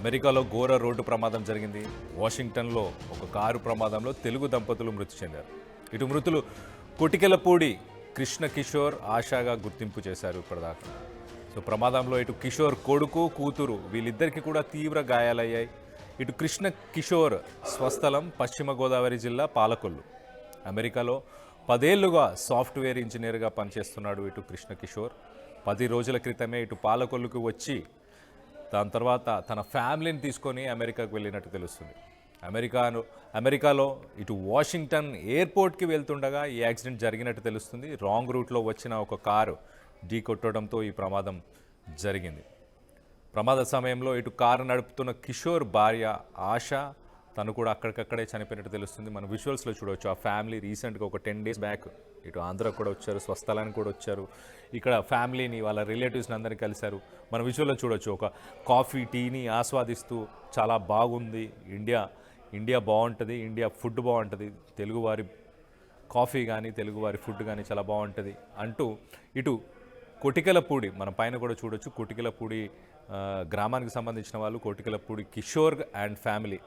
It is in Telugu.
అమెరికాలో ఘోర రోడ్డు ప్రమాదం జరిగింది. వాషింగ్టన్లో ఒక కారు ప్రమాదంలో తెలుగు దంపతులు మృతి చెందారు. ఇటు మృతులు కొటికెలపూడి కృష్ణ కిషోర్, ఆశాగా గుర్తింపు చేశారు ఇప్పటిదాకా. సో ప్రమాదంలో ఇటు కిషోర్ కొడుకు, కూతురు వీళ్ళిద్దరికీ కూడా తీవ్ర గాయాలయ్యాయి. ఇటు కృష్ణ కిషోర్ స్వస్థలం పశ్చిమ గోదావరి జిల్లా పాలకొల్లు. అమెరికాలో 10 ఏళ్లుగా సాఫ్ట్వేర్ ఇంజనీర్గా పనిచేస్తున్నాడు ఇటు కృష్ణ కిషోర్. 10 రోజుల క్రితమే ఇటు పాలకొల్లుకు వచ్చి దాని తర్వాత తన ఫ్యామిలీని తీసుకొని అమెరికాకు వెళ్ళినట్టు తెలుస్తుంది. అమెరికాలో ఇటు వాషింగ్టన్ ఎయిర్పోర్ట్కి వెళ్తుండగా ఈ యాక్సిడెంట్ జరిగినట్టు తెలుస్తుంది. రాంగ్ రూట్లో వచ్చిన ఒక కారు ఢీ కొట్టడంతో ఈ ప్రమాదం జరిగింది. ప్రమాద సమయంలో ఇటు కారు నడుపుతున్న కిషోర్ భార్య ఆశ తను కూడా అక్కడికక్కడే చనిపోయినట్టు తెలుస్తుంది. మన విజువల్స్లో చూడవచ్చు. ఆ ఫ్యామిలీ రీసెంట్గా ఒక 10 డేస్ బ్యాక్ ఇటు ఆంధ్రాకు కూడా వచ్చారు, స్వస్థలానికి కూడా వచ్చారు. ఇక్కడ ఫ్యామిలీని వాళ్ళ రిలేటివ్స్ని అందరినీ కలిశారు. మన విజువల్లో చూడవచ్చు. ఒక కాఫీ టీని ఆస్వాదిస్తూ చాలా బాగుంది, ఇండియా బాగుంటుంది, ఇండియా ఫుడ్ బాగుంటుంది, తెలుగువారి కాఫీ కానీ తెలుగువారి ఫుడ్ కానీ చాలా బాగుంటుంది అంటూ ఇటు కొటికెలపూడి మనం పైన కూడా చూడొచ్చు. కొటికెలపూడి గ్రామానికి సంబంధించిన వాళ్ళు, కొటికెలపూడి కిషోర్ అండ్ ఫ్యామిలీ